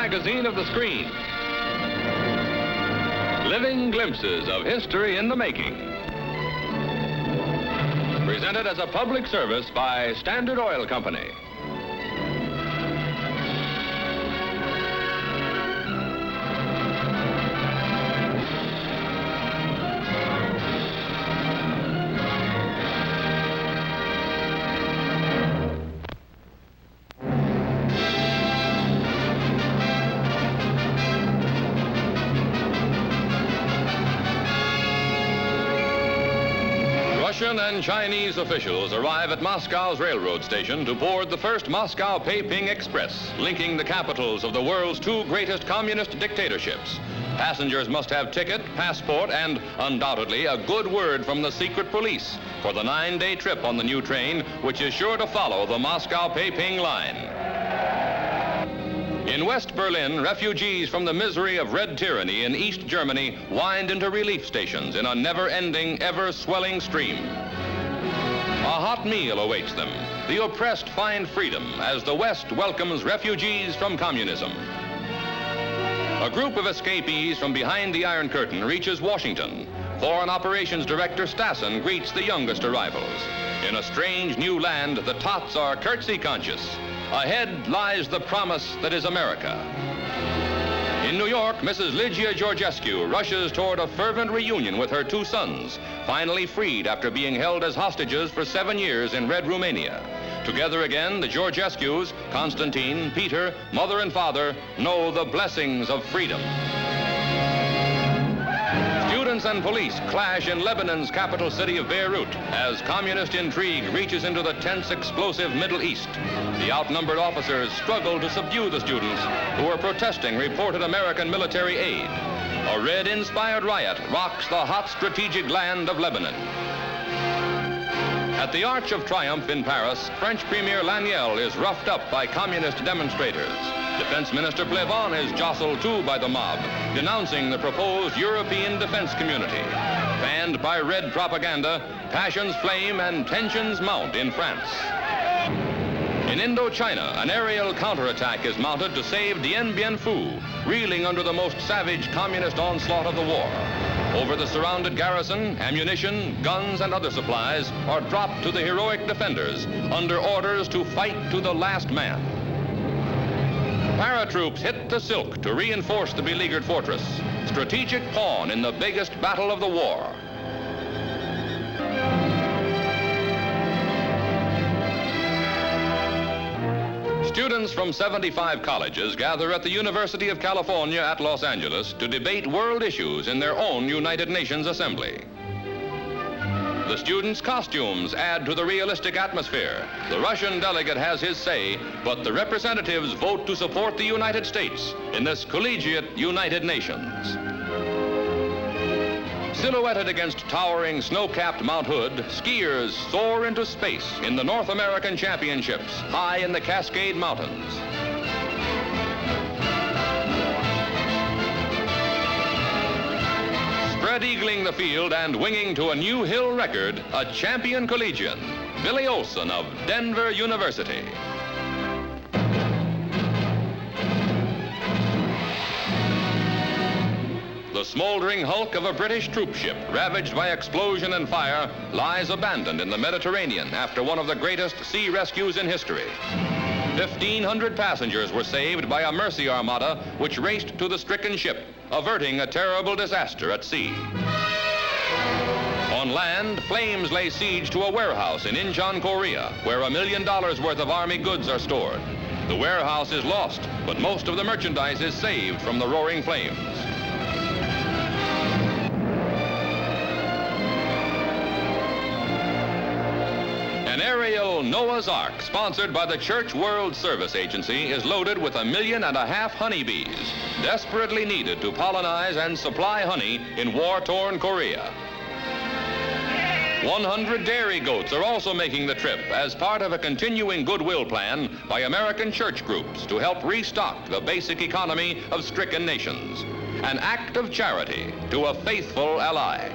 magazine of the screen. Living glimpses of history in the making. Presented as a public service by Standard Oil Company. Russian and Chinese officials arrive at Moscow's railroad station to board the first Moscow-Peiping Express, linking the capitals of the world's two greatest communist dictatorships. Passengers must have ticket, passport, and undoubtedly a good word from the secret police for the 9-day trip on the new train, which is sure to follow the Moscow-Peiping line. In West Berlin, refugees from the misery of Red tyranny in East Germany wind into relief stations in a never-ending, ever-swelling stream. A hot meal awaits them. The oppressed find freedom as the West welcomes refugees from communism. A group of escapees from behind the Iron Curtain reaches Washington. Foreign Operations Director Stassen greets the youngest arrivals. In a strange new land, the tots are curtsy conscious. Ahead lies the promise that is America. In New York, Mrs. Lygia Georgescu rushes toward a fervent reunion with her two sons, finally freed after being held as hostages for 7 years in Red Romania. Together again, the Georgescus, Constantine, Peter, mother and father, know the blessings of freedom. Students and police clash in Lebanon's capital city of Beirut as communist intrigue reaches into the tense, explosive Middle East. The outnumbered officers struggle to subdue the students who are protesting reported American military aid. A Red-inspired riot rocks the hot strategic land of Lebanon. At the Arch of Triumph in Paris, French Premier Laniel is roughed up by communist demonstrators. Defense Minister Plevon is jostled too by the mob, denouncing the proposed European defense community. Fanned by red propaganda, passions flame and tensions mount in France. In Indochina, an aerial counterattack is mounted to save Dien Bien Phu, reeling under the most savage communist onslaught of the war. Over the surrounded garrison, ammunition, guns, and other supplies are dropped to the heroic defenders under orders to fight to the last man. Paratroops hit the Silk to reinforce the beleaguered fortress, strategic pawn in the biggest battle of the war. Students from 75 colleges gather at the University of California at Los Angeles to debate world issues in their own United Nations Assembly. The students' costumes add to the realistic atmosphere. The Russian delegate has his say, but the representatives vote to support the United States in this collegiate United Nations. Silhouetted against towering snow-capped Mount Hood, skiers soar into space in the North American Championships, high in the Cascade Mountains. Spread-eagling the field and winging to a new hill record, a champion collegian, Billy Olson of Denver University. The smoldering hulk of a British troop ship, ravaged by explosion and fire, lies abandoned in the Mediterranean after one of the greatest sea rescues in history. 1,500 passengers were saved by a mercy armada which raced to the stricken ship, averting a terrible disaster at sea. On land, flames lay siege to a warehouse in Incheon, Korea, where $1 million worth of Army goods are stored. The warehouse is lost, but most of the merchandise is saved from the roaring flames. An aerial Noah's Ark, sponsored by the Church World Service Agency, is loaded with 1.5 million honeybees, desperately needed to pollinize and supply honey in war-torn Korea. 100 dairy goats are also making the trip as part of a continuing goodwill plan by American church groups to help restock the basic economy of stricken nations. An act of charity to a faithful ally.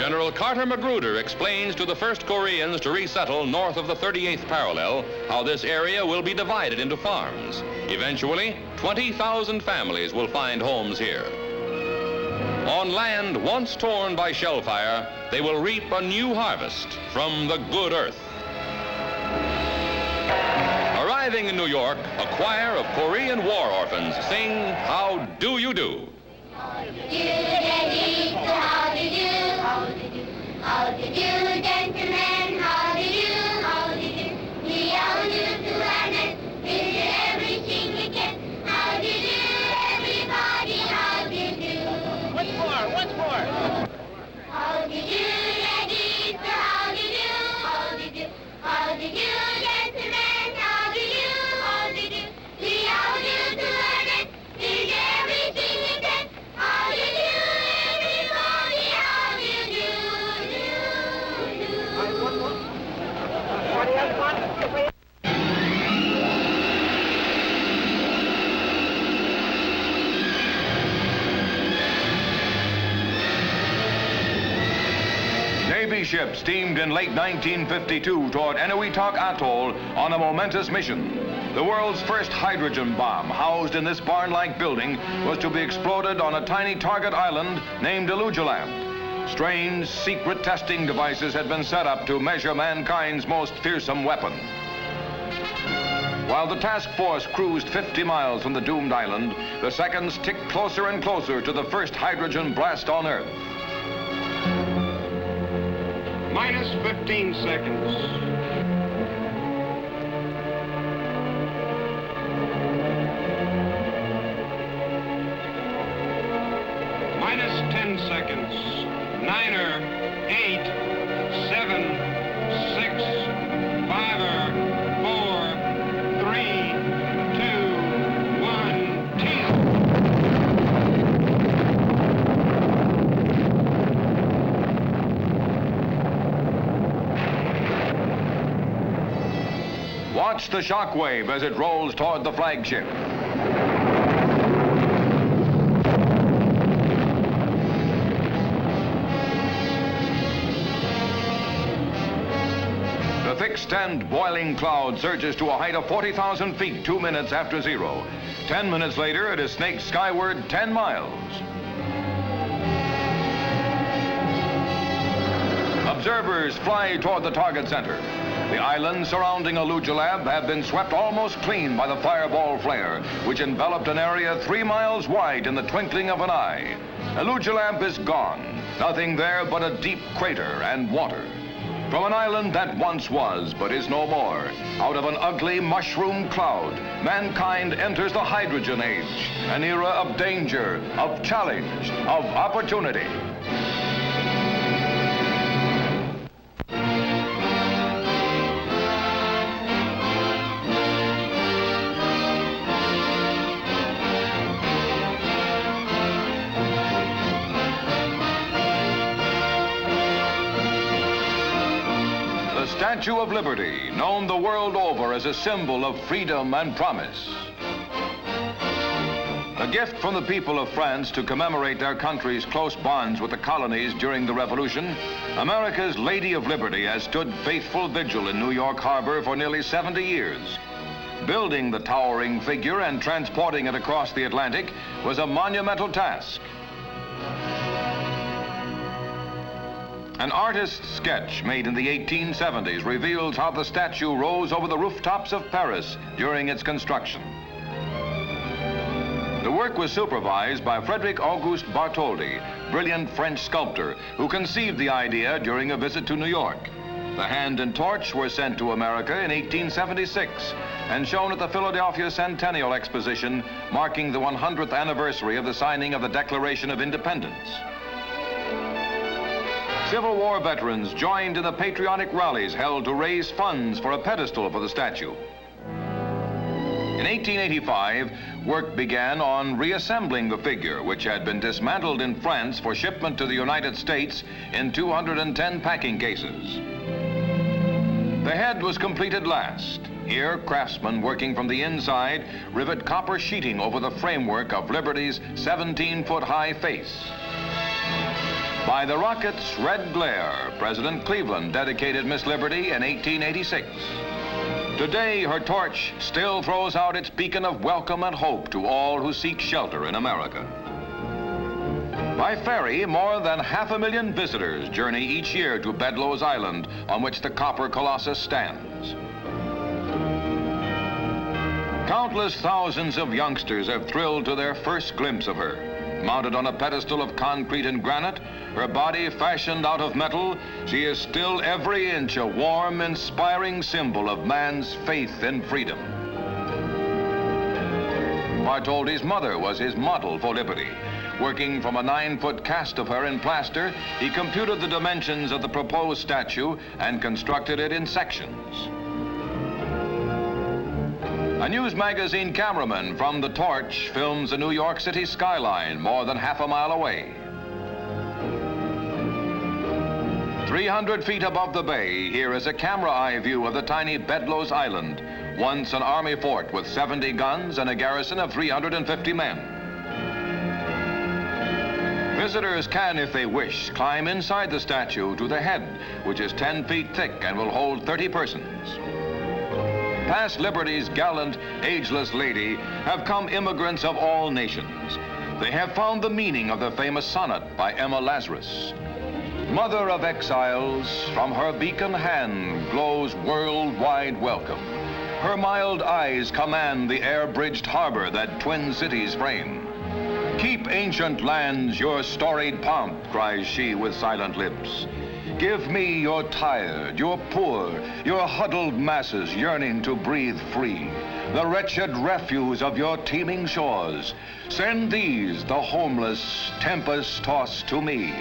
General Carter Magruder explains to the first Koreans to resettle north of the 38th parallel how this area will be divided into farms. Eventually, 20,000 families will find homes here. On land once torn by shell fire, they will reap a new harvest from the good earth. Arriving in New York, a choir of Korean war orphans sing How Do You Do? How do you do, how do you do, how do you do, how do you do, gentlemen, how do you do, how do you do, we all do to learn it, we do everything we can, how do you do, everybody, how do you do. Once more. How do you do, ladies, how do you do, how do you do, how do you do, gentlemen, how do you do, we all do to learn it, we do everything we can, how do you do, everybody, how do you do. One more. Navy ship steamed in late 1952 toward Enewetak Atoll on a momentous mission. The world's first hydrogen bomb, housed in this barn-like building, was to be exploded on a tiny target island named Elugeland. Strange, secret testing devices had been set up to measure mankind's most fearsome weapon. While the task force cruised 50 miles from the doomed island, the seconds ticked closer and closer to the first hydrogen blast on Earth. Minus 15 seconds. Minus 10 seconds. 9er, 8, 7, 6, 5er, 4, 3, 2, 1, team. Watch the shockwave as it rolls toward the flagship. The fixed and boiling cloud surges to a height of 40,000 feet 2 minutes after zero. 10 minutes later, it has snaked skyward 10 miles. Observers fly toward the target center. The islands surrounding Elugelab have been swept almost clean by the fireball flare, which enveloped an area 3 miles wide in the twinkling of an eye. Elugelab is gone. Nothing there but a deep crater and water. From an island that once was, but is no more, out of an ugly mushroom cloud, mankind enters the hydrogen age, an era of danger, of challenge, of opportunity. The Statue of Liberty, known the world over as a symbol of freedom and promise. A gift from the people of France to commemorate their country's close bonds with the colonies during the Revolution, America's Lady of Liberty has stood faithful vigil in New York Harbor for nearly 70 years. Building the towering figure and transporting it across the Atlantic was a monumental task. An artist's sketch made in the 1870s reveals how the statue rose over the rooftops of Paris during its construction. The work was supervised by Frederick Auguste Bartholdi, brilliant French sculptor, who conceived the idea during a visit to New York. The hand and torch were sent to America in 1876 and shown at the Philadelphia Centennial Exposition, marking the 100th anniversary of the signing of the Declaration of Independence. Civil War veterans joined in the patriotic rallies held to raise funds for a pedestal for the statue. In 1885, work began on reassembling the figure, which had been dismantled in France for shipment to the United States in 210 packing cases. The head was completed last. Here, craftsmen working from the inside rivet copper sheeting over the framework of Liberty's 17-foot-high face. By the rocket's red glare, President Cleveland dedicated Miss Liberty in 1886. Today, her torch still throws out its beacon of welcome and hope to all who seek shelter in America. By ferry, more than 500,000 visitors journey each year to Bedloe's Island, on which the copper colossus stands. Countless thousands of youngsters have thrilled to their first glimpse of her. Mounted on a pedestal of concrete and granite, her body fashioned out of metal, she is still every inch a warm, inspiring symbol of man's faith in freedom. Bartoldi's mother was his model for liberty. Working from a 9-foot cast of her in plaster, he computed the dimensions of the proposed statue and constructed it in sections. A news magazine cameraman from the Torch films the New York City skyline more than half a mile away. 300 feet above the bay, here is a camera eye view of the tiny Bedloe's Island, once an army fort with 70 guns and a garrison of 350 men. Visitors can, if they wish, climb inside the statue to the head, which is 10 feet thick and will hold 30 persons. Past Liberty's gallant, ageless lady have come immigrants of all nations. They have found the meaning of the famous sonnet by Emma Lazarus. Mother of exiles, from her beacon hand glows worldwide welcome. Her mild eyes command the air-bridged harbor that twin cities frame. Keep ancient lands your storied pomp, cries she with silent lips. Give me your tired, your poor, your huddled masses yearning to breathe free, the wretched refuse of your teeming shores. Send these, the homeless, tempest-tossed, to me.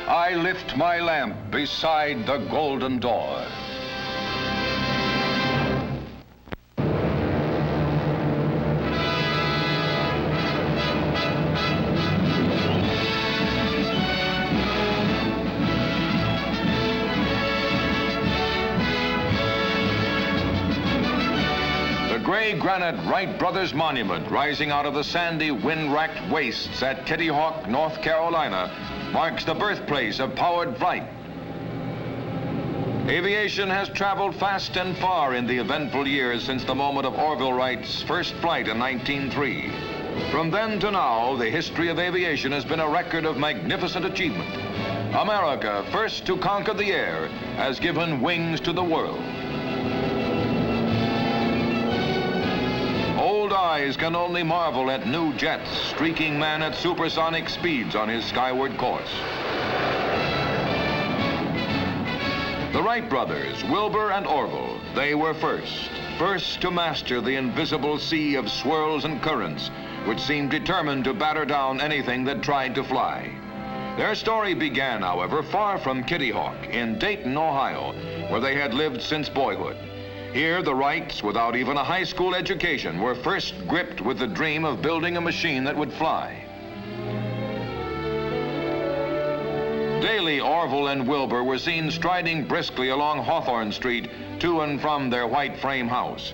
I lift my lamp beside the golden door. Granite Wright Brothers Monument, rising out of the sandy, wind-racked wastes at Kitty Hawk, North Carolina, marks the birthplace of powered Wright. Aviation has traveled fast and far in the eventful years since the moment of Orville Wright's first flight in 1903. From then to now, the history of aviation has been a record of magnificent achievement. America, first to conquer the air, has given wings to the world. Old eyes can only marvel at new jets streaking man at supersonic speeds on his skyward course. The Wright brothers, Wilbur and Orville, they were first to master the invisible sea of swirls and currents, which seemed determined to batter down anything that tried to fly. Their story began, however, far from Kitty Hawk, in Dayton, Ohio, where they had lived since boyhood. Here, the Wrights, without even a high school education, were first gripped with the dream of building a machine that would fly. Daily, Orville and Wilbur were seen striding briskly along Hawthorne Street to and from their white frame house.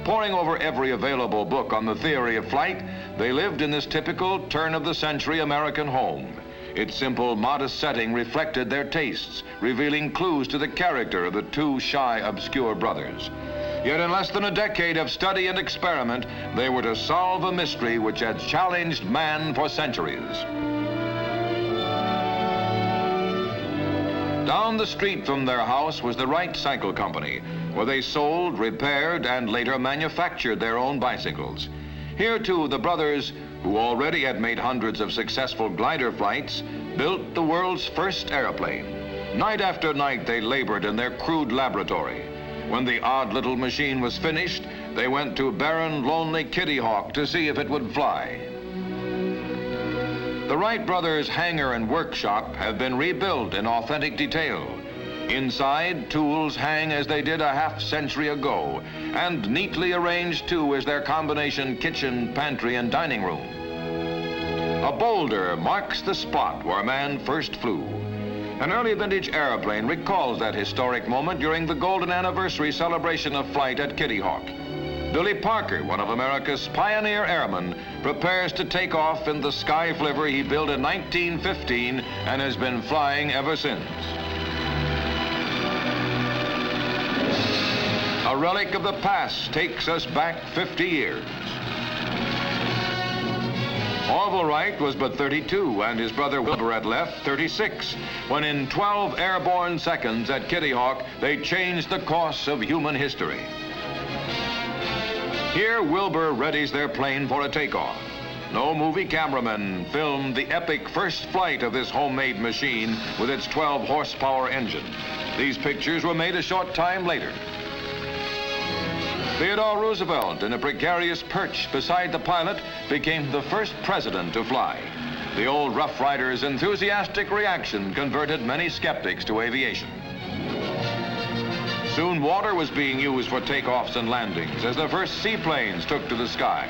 Poring over every available book on the theory of flight, they lived in this typical turn-of-the-century American home. Its simple, modest setting reflected their tastes, revealing clues to the character of the two shy, obscure brothers. Yet in less than a decade of study and experiment, they were to solve a mystery which had challenged man for centuries. Down the street from their house was the Wright Cycle Company, where they sold, repaired, and later manufactured their own bicycles. Here, too, the brothers, who already had made hundreds of successful glider flights, built the world's first airplane. Night after night, they labored in their crude laboratory. When the odd little machine was finished, they went to barren, lonely Kitty Hawk to see if it would fly. The Wright brothers' hangar and workshop have been rebuilt in authentic detail. Inside, tools hang as they did a half-century ago, and neatly arranged, too, is their combination kitchen, pantry, and dining room. A boulder marks the spot where man first flew. An early vintage airplane recalls that historic moment during the golden anniversary celebration of flight at Kitty Hawk. Billy Parker, one of America's pioneer airmen, prepares to take off in the sky flivver he built in 1915 and has been flying ever since. A relic of the past takes us back 50 years. Orville Wright was but 32, and his brother Wilbur had left 36, when in 12 airborne seconds at Kitty Hawk, they changed the course of human history. Here, Wilbur readies their plane for a takeoff. No movie cameraman filmed the epic first flight of this homemade machine with its 12-horsepower engine. These pictures were made a short time later. Theodore Roosevelt, in a precarious perch beside the pilot, became the first president to fly. The old Rough Rider's enthusiastic reaction converted many skeptics to aviation. Soon water was being used for takeoffs and landings as the first seaplanes took to the sky.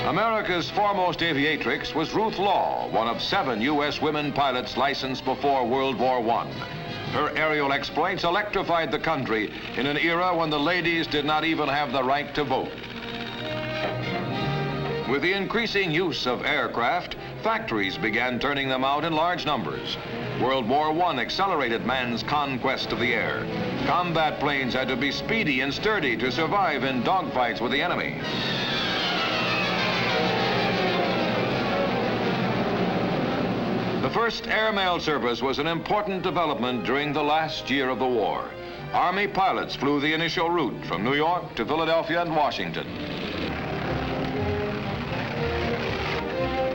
America's foremost aviatrix was Ruth Law, one of 7 U.S. women pilots licensed before World War I. Her aerial exploits electrified the country in an era when the ladies did not even have the right to vote. With the increasing use of aircraft, factories began turning them out in large numbers. World War I accelerated man's conquest of the air. Combat planes had to be speedy and sturdy to survive in dogfights with the enemy. The first airmail service was an important development during the last year of the war. Army pilots flew the initial route from New York to Philadelphia and Washington.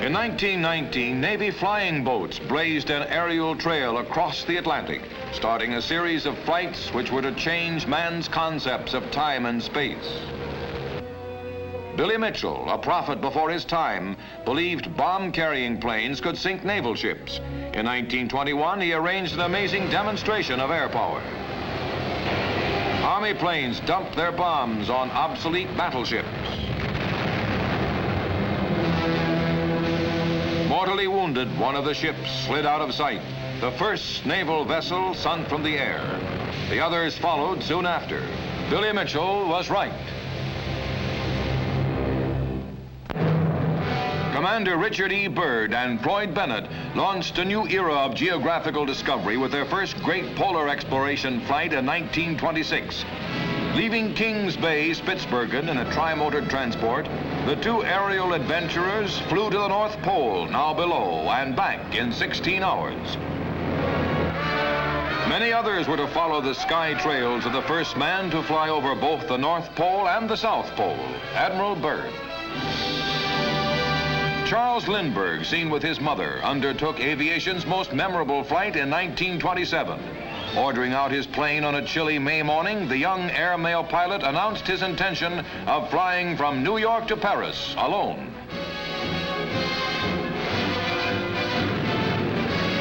In 1919, Navy flying boats blazed an aerial trail across the Atlantic, starting a series of flights which were to change man's concepts of time and space. Billy Mitchell, a prophet before his time, believed bomb-carrying planes could sink naval ships. In 1921, he arranged an amazing demonstration of air power. Army planes dumped their bombs on obsolete battleships. Mortally wounded, one of the ships slid out of sight. The first naval vessel sunk from the air. The others followed soon after. Billy Mitchell was right. Commander Richard E. Byrd and Floyd Bennett launched a new era of geographical discovery with their first great polar exploration flight in 1926. Leaving Kings Bay, Spitsbergen, in a tri-motored transport, the 2 aerial adventurers flew to the North Pole, now below, and back in 16 hours. Many others were to follow the sky trails of the first man to fly over both the North Pole and the South Pole, Admiral Byrd. Charles Lindberg, seen with his mother, undertook aviation's most memorable flight in 1927. Ordering out his plane on a chilly May morning, the young airmail pilot announced his intention of flying from New York to Paris alone.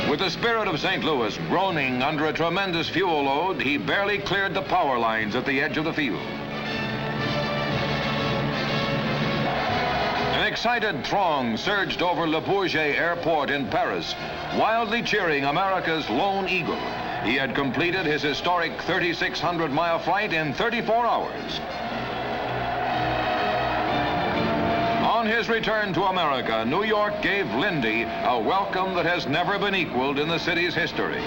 With the spirit of St. Louis groaning under a tremendous fuel load, he barely cleared the power lines at the edge of the field. An excited throng surged over Le Bourget Airport in Paris, wildly cheering America's lone eagle. He had completed his historic 3,600-mile flight in 34 hours. On his return to America, New York gave Lindy a welcome that has never been equaled in the city's history.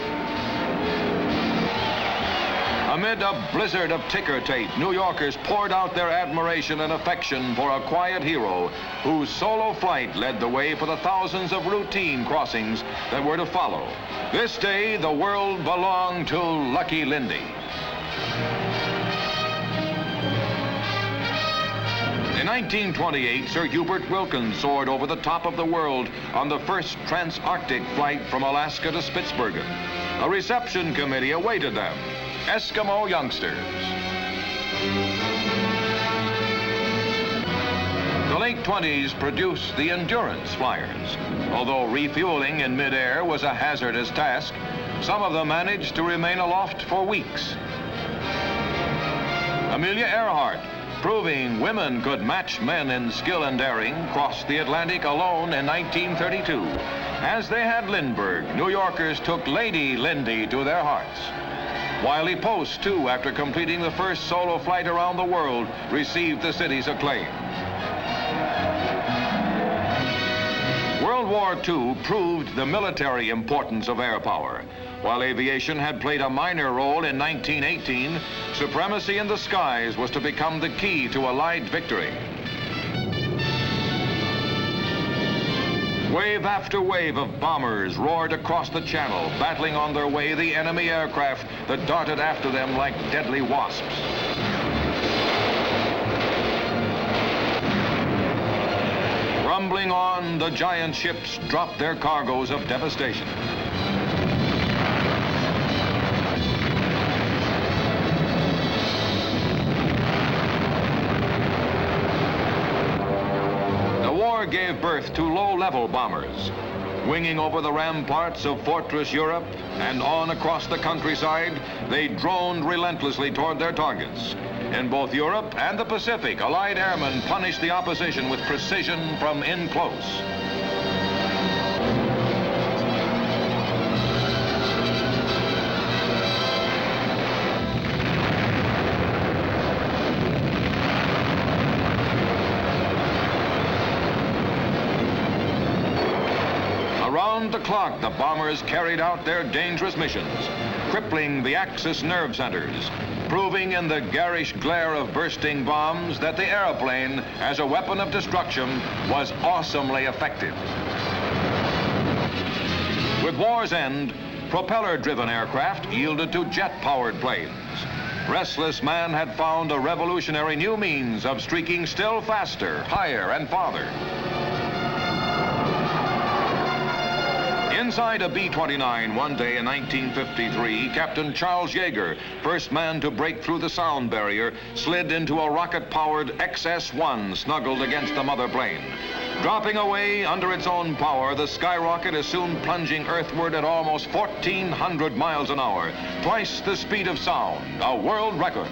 Amid a blizzard of ticker tape, New Yorkers poured out their admiration and affection for a quiet hero whose solo flight led the way for the thousands of routine crossings that were to follow. This day, the world belonged to Lucky Lindy. In 1928, Sir Hubert Wilkins soared over the top of the world on the first trans-Arctic flight from Alaska to Spitsbergen. A reception committee awaited them. Eskimo youngsters. The late 20s produced the endurance flyers. Although refueling in midair was a hazardous task, some of them managed to remain aloft for weeks. Amelia Earhart, proving women could match men in skill and daring, crossed the Atlantic alone in 1932. As they had Lindberg, New Yorkers took Lady Lindy to their hearts. Wiley Post, too, after completing the first solo flight around the world, received the city's acclaim. World War II proved the military importance of air power. While aviation had played a minor role in 1918, supremacy in the skies was to become the key to Allied victory. Wave after wave of bombers roared across the channel, battling on their way the enemy aircraft that darted after them like deadly wasps. Rumbling on, the giant ships dropped their cargoes of devastation. Gave birth to low-level bombers. Winging over the ramparts of Fortress Europe and on across the countryside, they droned relentlessly toward their targets. In both Europe and the Pacific, Allied airmen punished the opposition with precision from in close. Around the clock, the bombers carried out their dangerous missions, crippling the Axis nerve centers, proving in the garish glare of bursting bombs that the airplane, as a weapon of destruction, was awesomely effective. With war's end, propeller-driven aircraft yielded to jet-powered planes. Restless man had found a revolutionary new means of streaking still faster, higher, and farther. Inside a B-29 one day in 1953, Captain Charles Yeager, first man to break through the sound barrier, slid into a rocket-powered XS-1 snuggled against the mother plane. Dropping away under its own power, the skyrocket is soon plunging earthward at almost 1,400 miles an hour, twice the speed of sound, a world record.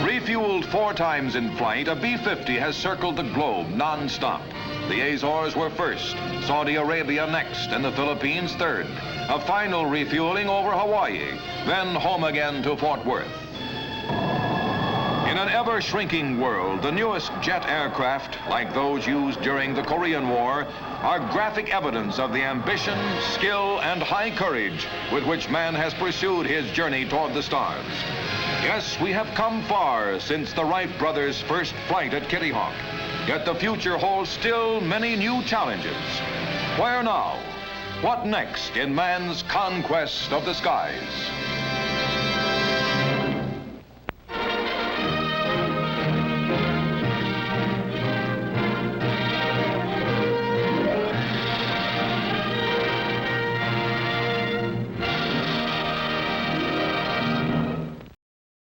Refueled 4 times in flight, a B-50 has circled the globe non-stop. The Azores were first, Saudi Arabia next, and the Philippines third. A final refueling over Hawaii, then home again to Fort Worth. In an ever-shrinking world, the newest jet aircraft, like those used during the Korean War, are graphic evidence of the ambition, skill, and high courage with which man has pursued his journey toward the stars. Yes, we have come far since the Wright brothers' first flight at Kitty Hawk. Yet the future holds still many new challenges. Where now? What next in man's conquest of the skies?